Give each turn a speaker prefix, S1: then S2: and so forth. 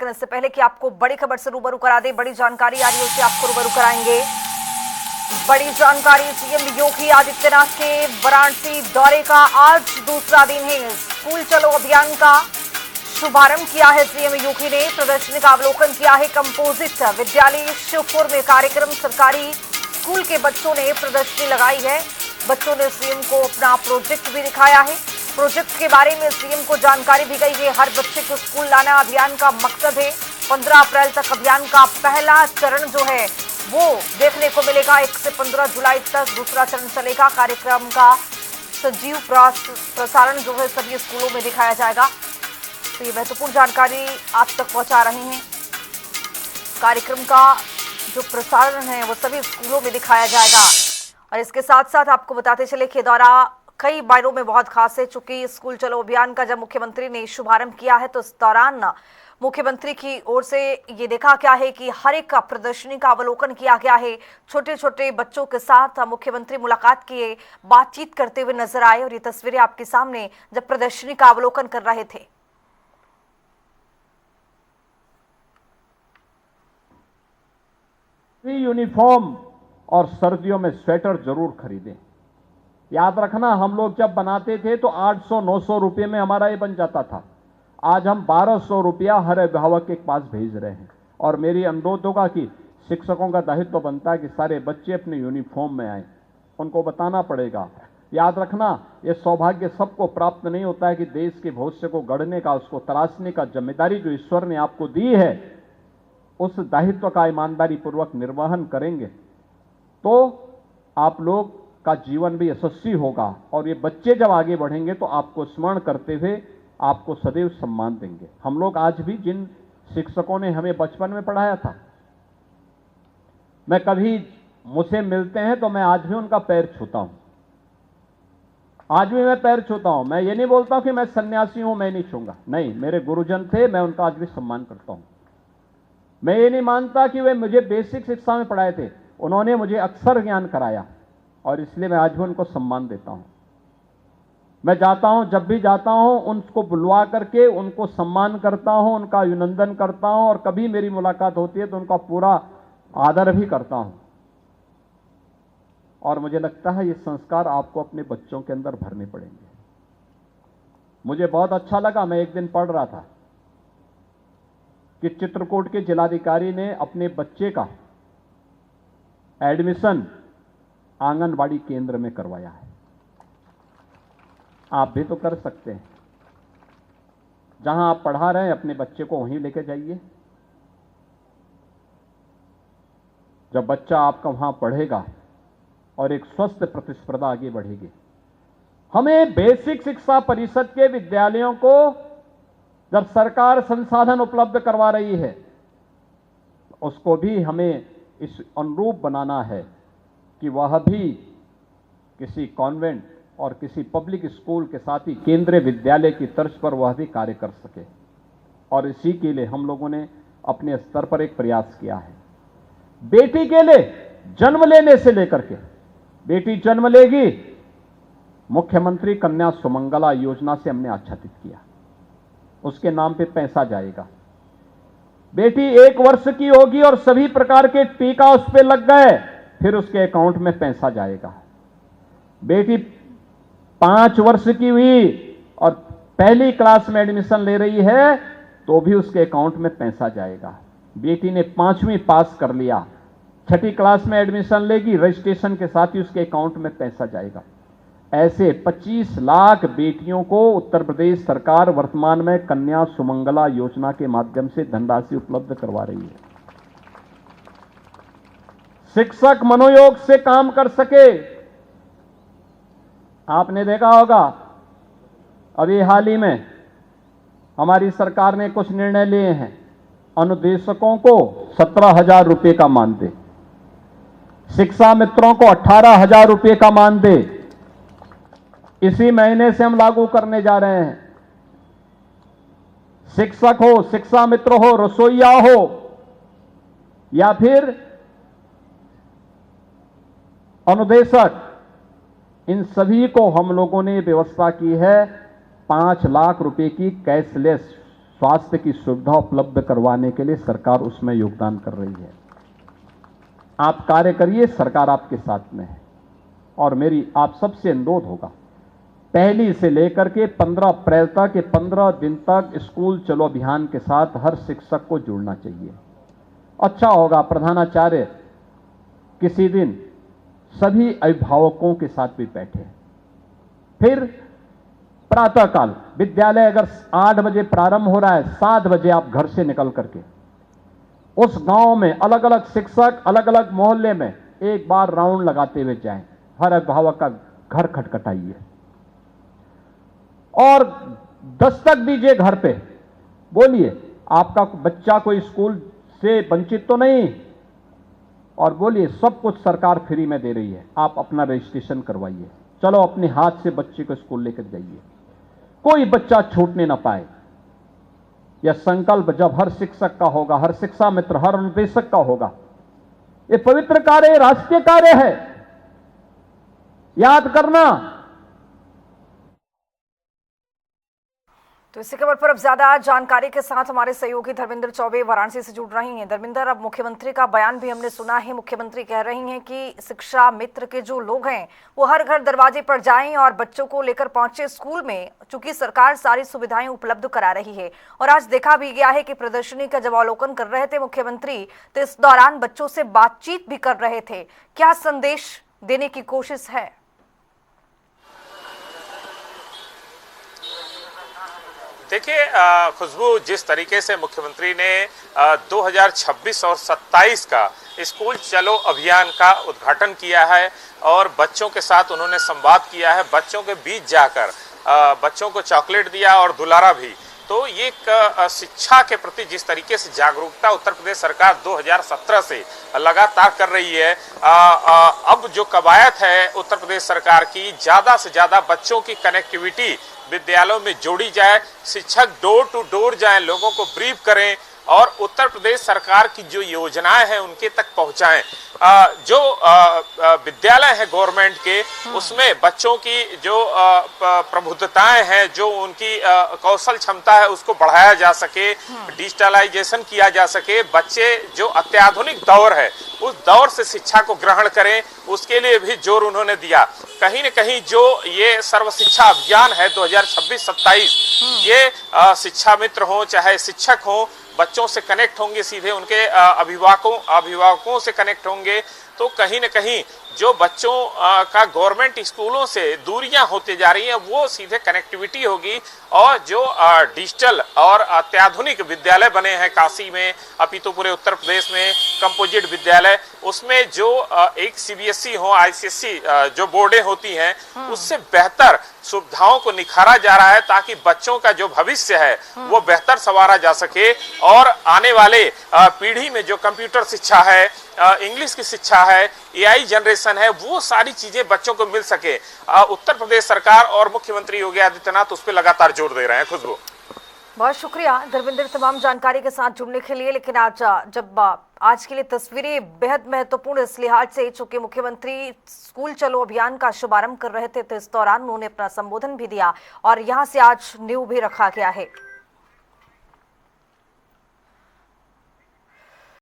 S1: लेकिन इससे पहले कि आपको बड़ी खबर से रूबरू करा दे, बड़ी जानकारी आ रही है उससे आपको रूबरू कराएंगे। बड़ी जानकारी, सीएम योगी आदित्यनाथ के वाराणसी दौरे का आज दूसरा दिन है। स्कूल चलो अभियान का शुभारंभ किया है सीएम योगी ने। प्रदर्शनी का अवलोकन किया है। कंपोजिट विद्यालय शिवपुर में कार्यक्रम, सरकारी स्कूल के बच्चों ने प्रदर्शनी लगाई है। बच्चों ने सीएम को अपना प्रोजेक्ट भी दिखाया है। प्रोजेक्ट के बारे में सीएम को जानकारी दी गई है। हर बच्चे को स्कूल लाना अभियान का मकसद है। 15 अप्रैल तक अभियान का पहला चरण जो है वो देखने को मिलेगा। 1 से 15 जुलाई तक दूसरा चरण चलेगा। कार्यक्रम का सजीव प्रसारण जो है सभी स्कूलों में दिखाया जाएगा। तो ये महत्वपूर्ण जानकारी आप तक पहुंचा रहे हैं। कार्यक्रम का जो प्रसारण है वो सभी स्कूलों में दिखाया जाएगा। और इसके साथ साथ आपको बताते चले कि दौरा कई मायनों में बहुत खास है। चूंकि स्कूल चलो अभियान का जब मुख्यमंत्री ने शुभारंभ किया है तो इस दौरान मुख्यमंत्री की ओर से ये देखा गया है कि हर एक प्रदर्शनी का अवलोकन किया गया है। छोटे छोटे बच्चों के साथ मुख्यमंत्री मुलाकात किए, बातचीत करते हुए नजर आए। और ये तस्वीरें आपके सामने जब प्रदर्शनी का अवलोकन कर रहे थे।
S2: यूनिफॉर्म और सर्दियों में स्वेटर जरूर खरीदें। याद रखना, हम लोग जब बनाते थे तो 800-900 रुपये में हमारा ये बन जाता था। आज हम 1200 रुपया हर अभिभावक के पास भेज रहे हैं। और मेरी अनुरोध होगा कि शिक्षकों का दायित्व तो बनता है कि सारे बच्चे अपने यूनिफॉर्म में आए। उनको बताना पड़ेगा। याद रखना, ये सौभाग्य सबको प्राप्त नहीं होता है कि देश के भविष्य को गढ़ने का, उसको तराशने का जिम्मेदारी जो ईश्वर ने आपको दी है, उस दायित्व का ईमानदारी पूर्वक निर्वहन करेंगे तो आप लोग का जीवन भी यशस्वी होगा। और ये बच्चे जब आगे बढ़ेंगे तो आपको स्मरण करते हुए आपको सदैव सम्मान देंगे। हम लोग आज भी जिन शिक्षकों ने हमें बचपन में पढ़ाया था, मैं कभी मुझसे मिलते हैं तो मैं आज भी उनका पैर छूता हूं। आज भी मैं पैर छूता हूं। मैं ये नहीं बोलता हूं कि मैं सन्यासी हूं, मैं नहीं छूंगा। नहीं, मेरे गुरुजन थे, मैं उनका आज भी सम्मान करता हूं। मैं ये नहीं मानता कि वे मुझे बेसिक शिक्षा में पढ़ाए थे। उन्होंने मुझे अक्षर ज्ञान कराया और इसलिए मैं आज भी उनको सम्मान देता हूं। मैं जाता हूं, जब भी जाता हूं उनको बुलवा करके उनको सम्मान करता हूं, उनका अभिनंदन करता हूं। और कभी मेरी मुलाकात होती है तो उनका पूरा आदर भी करता हूं। और मुझे लगता है ये संस्कार आपको अपने बच्चों के अंदर भरने पड़ेंगे। मुझे बहुत अच्छा लगा, मैं एक दिन पढ़ रहा था कि चित्रकूट के जिलाधिकारी ने अपने बच्चे का एडमिशन आंगनबाड़ी केंद्र में करवाया है। आप भी तो कर सकते हैं। जहां आप पढ़ा रहे हैं अपने बच्चे को वहीं लेके जाइए। जब बच्चा आपका वहां पढ़ेगा और एक स्वस्थ प्रतिस्पर्धा आगे बढ़ेगी। हमें बेसिक शिक्षा परिषद के विद्यालयों को जब सरकार संसाधन उपलब्ध करवा रही है, उसको भी हमें इस अनुरूप बनाना है कि वह भी किसी कॉन्वेंट और किसी पब्लिक स्कूल के साथ ही केंद्रीय विद्यालय की तर्ज पर वह भी कार्य कर सके। और इसी के लिए हम लोगों ने अपने स्तर पर एक प्रयास किया है। बेटी के लिए जन्म लेने से लेकर के, बेटी जन्म लेगी, मुख्यमंत्री कन्या सुमंगला योजना से हमने आच्छादित किया। उसके नाम पे पैसा जाएगा। बेटी 1 वर्ष की होगी और सभी प्रकार के टीका उस पे लग गए, फिर उसके अकाउंट में पैसा जाएगा। बेटी 5 वर्ष की हुई और पहली क्लास में एडमिशन ले रही है तो भी उसके अकाउंट में पैसा जाएगा। बेटी ने 5वीं पास कर लिया, 6ठी क्लास में एडमिशन लेगी, रजिस्ट्रेशन के साथ ही उसके अकाउंट में पैसा जाएगा। ऐसे 25 लाख बेटियों को उत्तर प्रदेश सरकार वर्तमान में कन्या सुमंगला योजना के माध्यम से धनराशि उपलब्ध करवा रही है। शिक्षक मनोयोग से काम कर सके। आपने देखा होगा अभी हाल ही में हमारी सरकार ने कुछ निर्णय लिए हैं। अनुदेशकों को 17,000 रुपये का मानदेय, शिक्षा मित्रों को 18,000 रुपये का मानदेय इसी महीने से हम लागू करने जा रहे हैं। शिक्षक हो, शिक्षा मित्र हो, रसोईया हो या फिर अनुदेशक, इन सभी को हम लोगों ने व्यवस्था की है 5 लाख रुपए की कैशलेस स्वास्थ्य की सुविधा उपलब्ध करवाने के लिए सरकार उसमें योगदान कर रही है। आप कार्य करिए, सरकार आपके साथ में है। और मेरी आप सबसे अनुरोध होगा, पहली से लेकर के 15 अप्रैल तक ये 15 दिन तक स्कूल चलो अभियान के साथ हर शिक्षक को जुड़ना चाहिए। अच्छा होगा प्रधानाचार्य किसी दिन सभी अभिभावकों के साथ भी बैठे, फिर प्रातःकाल विद्यालय अगर 8 बजे प्रारंभ हो रहा है, 7 बजे आप घर से निकल करके उस गांव में अलग अलग शिक्षक अलग अलग मोहल्ले में एक बार राउंड लगाते हुए जाएं। हर अभिभावक का घर खटखटाइए और दस्तक दीजिए घर पे, बोलिए आपका बच्चा कोई स्कूल से वंचित तो नहीं, और बोलिए सब कुछ सरकार फ्री में दे रही है, आप अपना रजिस्ट्रेशन करवाइए, चलो अपने हाथ से बच्चे को स्कूल लेकर जाइए, कोई बच्चा छूटने ना पाए। यह संकल्प जब हर शिक्षक का होगा, हर शिक्षा मित्र, हर अनुदेशक का होगा, ये पवित्र कार्य, राष्ट्रीय कार्य है, याद करना।
S1: तो इसी खबर पर अब ज्यादा जानकारी के साथ हमारे सहयोगी धर्मेंद्र चौबे वाराणसी से जुड़ रही हैं। धर्मेंद्र, अब मुख्यमंत्री का बयान भी हमने सुना है। मुख्यमंत्री कह रही हैं कि शिक्षा मित्र के जो लोग हैं वो हर घर दरवाजे पर जाएं और बच्चों को लेकर पहुंचे स्कूल में, चूंकि सरकार सारी सुविधाएं उपलब्ध करा रही है। और आज देखा भी गया है कि प्रदर्शनी का जब अवलोकन कर रहे थे मुख्यमंत्री, तो इस दौरान बच्चों से बातचीत भी कर रहे थे। क्या संदेश देने की कोशिश है?
S3: देखिए खुशबू, जिस तरीके से मुख्यमंत्री ने 2026 और 27 का स्कूल चलो अभियान का उद्घाटन किया है और बच्चों के साथ उन्होंने संवाद किया है, बच्चों के बीच जाकर बच्चों को चॉकलेट दिया और दुलारा भी, तो ये एक शिक्षा के प्रति जिस तरीके से जागरूकता उत्तर प्रदेश सरकार 2017 से लगातार कर रही है, अब जो कवायद है उत्तर प्रदेश सरकार की, ज़्यादा से ज़्यादा बच्चों की कनेक्टिविटी विद्यालयों में जोड़ी जाए, शिक्षक डोर टू डोर जाएं, लोगों को ब्रीफ करें और उत्तर प्रदेश सरकार की जो योजनाएं हैं उनके तक पहुंचाएं। जो विद्यालय है गवर्नमेंट के, उसमें बच्चों की जो प्रबुद्धताएं हैं, जो उनकी कौशल क्षमता है उसको बढ़ाया जा सके, डिजिटलाइजेशन किया जा सके, बच्चे जो अत्याधुनिक दौर है उस दौर से शिक्षा को ग्रहण करें, उसके लिए भी जोर उन्होंने दिया। कहीं न कहीं जो ये सर्व शिक्षा अभियान है 2026-27, ये शिक्षा मित्र हो चाहे शिक्षक हो, बच्चों से कनेक्ट होंगे, सीधे उनके अभिभावकों से कनेक्ट होंगे, तो कहीं न कहीं जो बच्चों का गवर्नमेंट स्कूलों से दूरियां होते जा रही हैं वो सीधे कनेक्टिविटी होगी। और जो डिजिटल और अत्याधुनिक विद्यालय बने हैं काशी में, अपितु पूरे उत्तर प्रदेश में कंपोजिट विद्यालय, उसमें जो एक सीबीएसई हो, आईसीएसई जो बोर्डें होती हैं, उससे बेहतर सुविधाओं को निखारा जा रहा है ताकि बच्चों का जो भविष्य है वो बेहतर संवारा जा सके और आने वाले पीढ़ी में जो कंप्यूटर शिक्षा है, इंग्लिश की शिक्षा है, एआई जनरेशन है, वो सारी चीजें बच्चों को मिल सके। उत्तर प्रदेश सरकार और मुख्यमंत्री योगी आदित्यनाथ उस पर लगातार जोर दे रहे हैं। खुशबू,
S1: बहुत शुक्रिया धर्मेंद्र तमाम जानकारी के साथ जुड़ने के लिए। लेकिन आज के लिए तस्वीरें बेहद महत्वपूर्ण इस लिहाज से, चूंकि मुख्यमंत्री स्कूल चलो अभियान का शुभारंभ कर रहे थे, तो इस दौरान उन्होंने अपना संबोधन भी दिया और यहां से आज नींव भी रखा गया है।